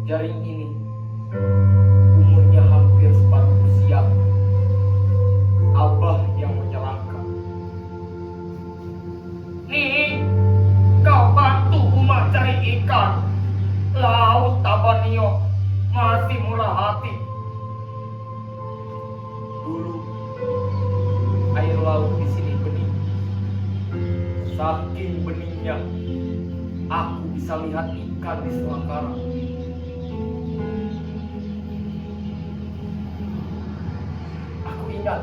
Jaring ini umurnya hampir separuh usia. Abah yang menyerahkan. Nih, kau bantu Uma cari ikan. Laut Tabanio masih murah hati. Dulu air laut di sini bening. Saking beningnya, aku bisa lihat ikan di selang karang. Aku ingat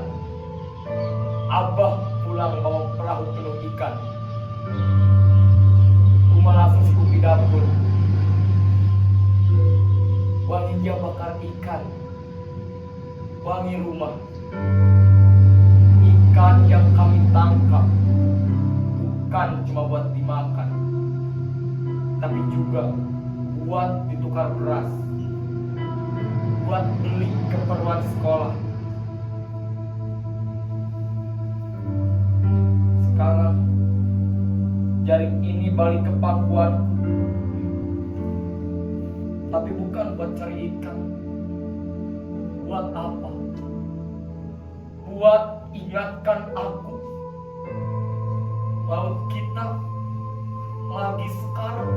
Abah pulang bawa perahu penuh ikan. Uma langsung sibuk di dapur. Wanginya bakar ikan, wangi rumah. Ikan yang kami tangkap bukan cuma buat dimakan, tapi juga buat ditukar beras, buat beli keperluan sekolah. Sekarang jaring ini balik ke pangkuanku, tapi bukan buat cari ikan. Buat apa? Buat ingatkan aku laut kita lagi sekarang.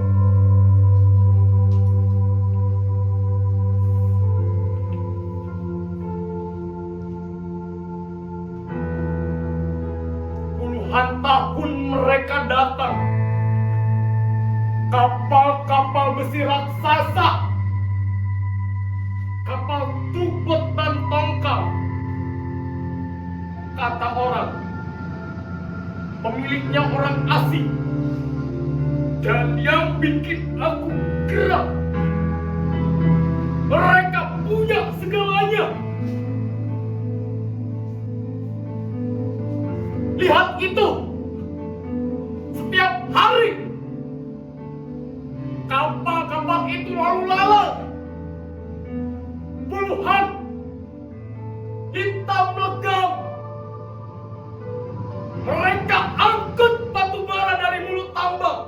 Puluhan tahun mereka datang. Kapal-kapal besi raksasa, kapal tubet dan tongkang. Kata orang, pemiliknya orang asing. Dan yang bikin aku gerak, mereka punya segalanya. Lihat itu, setiap hari kapal-kapal itu lalu lalang. Puluhan hitam legam. Mereka angkut batu bara dari mulut tambang.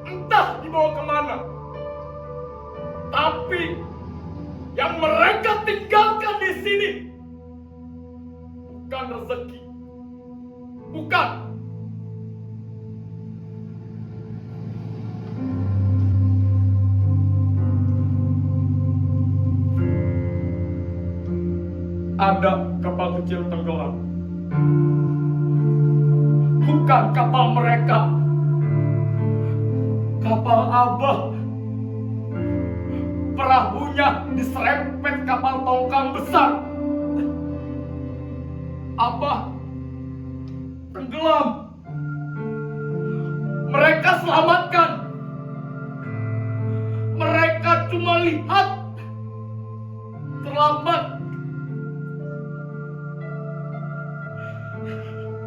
Entah dibawa kemana. Tapi yang mereka tinggalkan di sini bukan rezeki. Bukan. Ada kapal kecil tenggelam. Bukan kapal mereka. Kapal Abah. Perahunya diserempet kapal tongkang besar. Abah tenggelam. Mereka selamatkan. Mereka cuma lihat terlambat.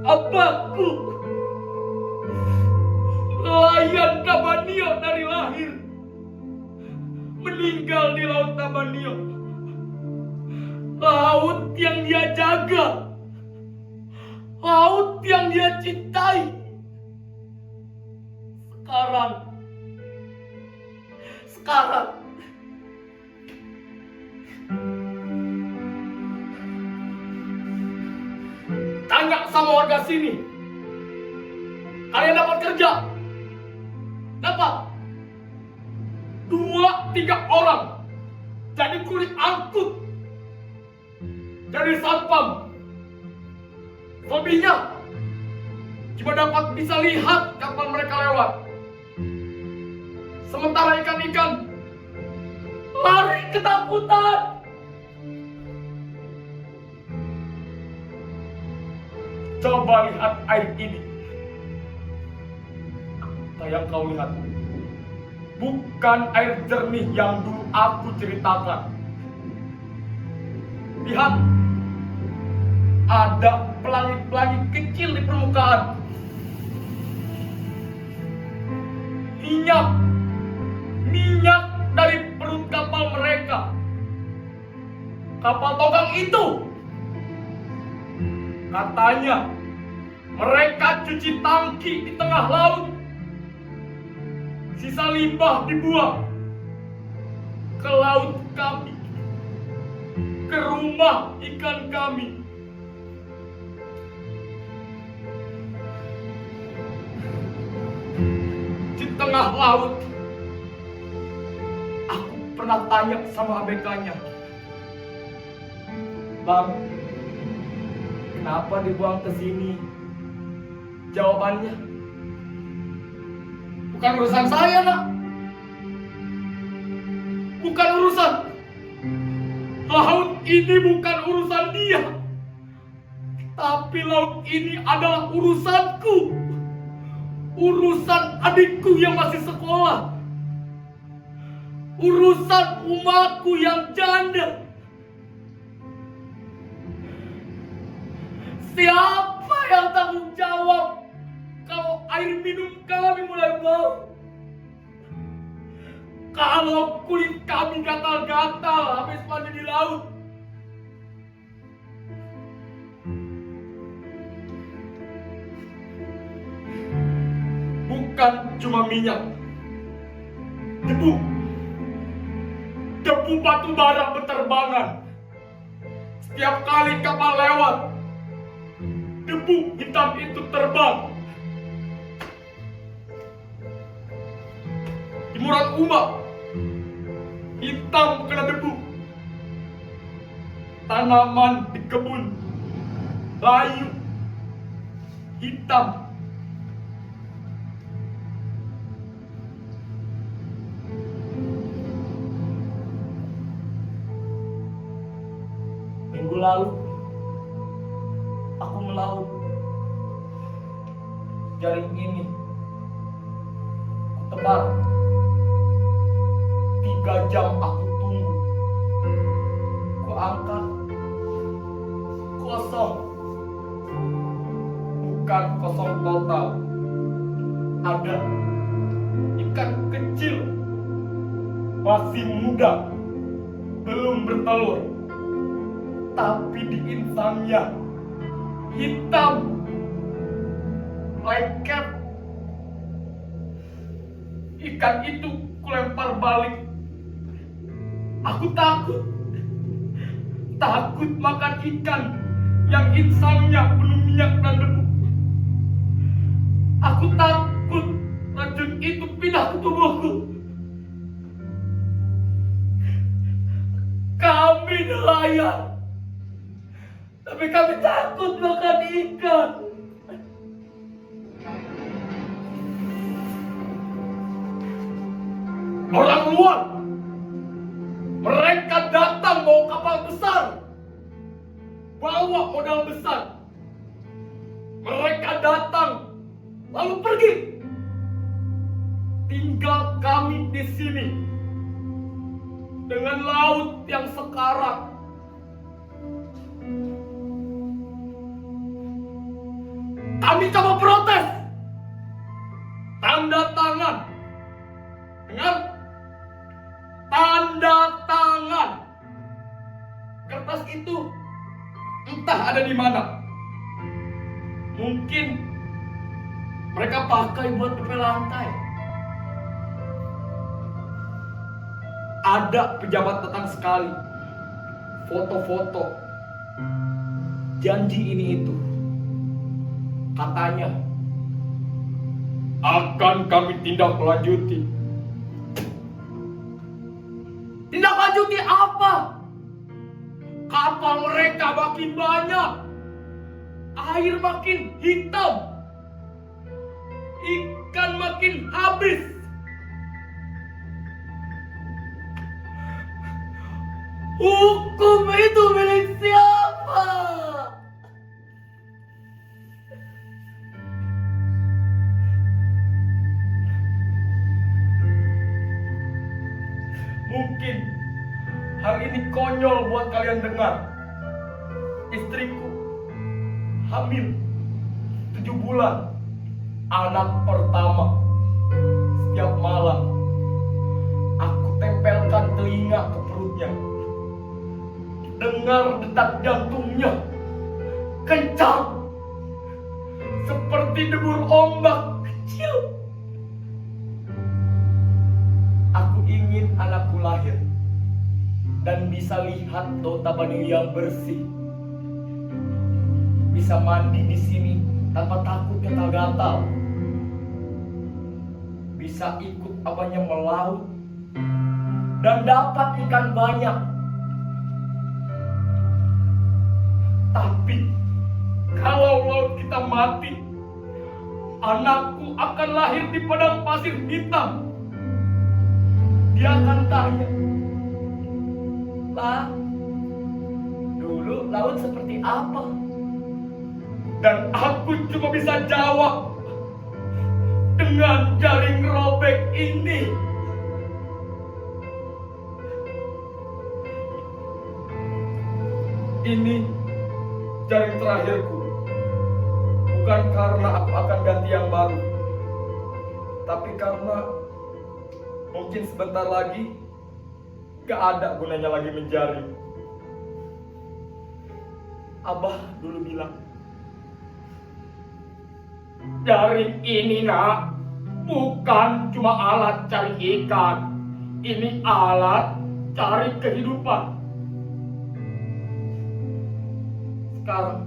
Abahku nelayan Tabanio dari lahir, meninggal di laut Tabanio. Laut yang dia jaga, laut yang dia cintai. Sekarang tanya sama warga sini. Kalian dapat kerja? Dapat 2-3 orang jadi kulit angkut, jadi satpam. Selebihnya cuma dapat bisa lihat kapal mereka lewat. Sementara ikan-ikan lari ketakutan. Coba lihat air ini. Apa yang kau lihat? Bukan air jernih yang dulu aku ceritakan. Lihat, ada pelangi-pelangi kecil di permukaan. Minyak dari perut kapal mereka. Kapal tongkang itu katanya mereka cuci tangki di tengah laut. Sisa limbah dibuang. ke laut kami, ke rumah ikan kami. Di tengah laut, aku pernah tanya sama ABK-nya, "Bang, kenapa dibuang ke sini?" Jawabannya, "Bukan urusan saya, Nak. Bukan urusan. Laut ini bukan urusan dia. Tapi laut ini adalah urusanku. Urusan adikku yang masih sekolah. Urusan umaku yang janda. Siapa yang tanggung jawab kalau air minum kami mulai bau? Kalau kulit kami gatal-gatal habis mandi di laut? Bukan cuma minyak, debu batu bara berterbangan. Setiap kali kapal lewat, debu hitam itu terbang. Jemuran umak hitam kena debu. Tanaman di kebun layu hitam. Minggu lalu aku melaut. Jaring ini ku tebar. 3 jam aku tunggu. Ku angkat. Kosong. Bukan kosong total. Ada ikan kecil, masih muda, belum bertelur, tapi di insangnya hitam, lengket. Ikan itu kulempar balik. Aku takut makan ikan yang insangnya penuh minyak dan debu. Aku takut racun itu pindah ke tubuhku. Kami nelayan, tapi kami takut makan ikan. Orang luar, mereka datang bawa kapal besar, bawa modal besar. Mereka datang lalu pergi. Tinggal kami di sini dengan laut yang sekarat. Kami coba protes. Tanda tangan. Dengar? Tanda tangan. Kertas itu entah ada di mana. Mungkin mereka pakai buat ngepel lantai. Ada pejabat datang sekali. Foto-foto. Janji ini itu. Katanya akan kami tindak lanjuti. Tindak lanjuti apa? Kapal mereka makin banyak, air makin hitam, ikan makin habis. Hukum itu milik siapa? Mungkin hal ini konyol buat kalian dengar. Istriku hamil 7 bulan, anak pertama. Setiap malam aku tempelkan telinga ke perutnya, dengar detak jantungnya kencang seperti debur ombak kecil. Aku ingin anakku lahir dan bisa lihat Laut Tabanio yang bersih. Bisa mandi di sini tanpa takut gatal-gatal. Bisa ikut abahnya melaut dan dapat ikan banyak. Tapi kalau laut kita mati, anakku akan lahir di padang pasir hitam. Dia akan tanya, "Pak, dulu laut seperti apa?" Dan aku cuma bisa jawab, "Dengan jaring robek ini." Ini jaring terakhirku. Bukan karena aku akan ganti yang baru, tapi karena mungkin sebentar lagi gak ada gunanya lagi menjaring. Abah dulu bilang, "Jaring ini, nak, bukan cuma alat cari ikan. Ini alat cari kehidupan." Sekarang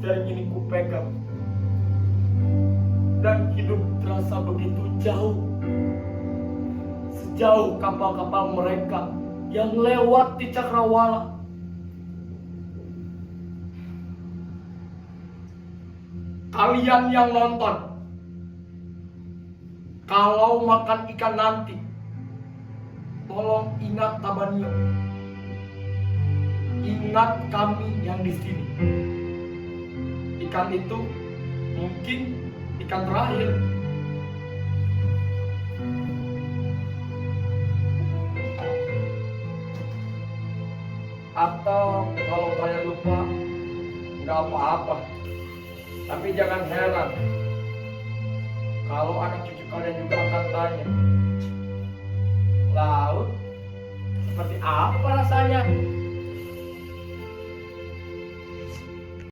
jaring ini kupegang dan hidup terasa begitu jauh. Sejauh kapal-kapal mereka yang lewat di cakrawala. Kalian yang nonton, kalau makan ikan nanti, tolong ingat Tabanio. Ingat kami yang di sini. Ikan itu mungkin ikan terakhir. Atau kalau kalian lupa, nggak apa-apa. Tapi jangan heran kalau anak cucu kalian juga akan tanya, "Laut seperti apa rasanya?"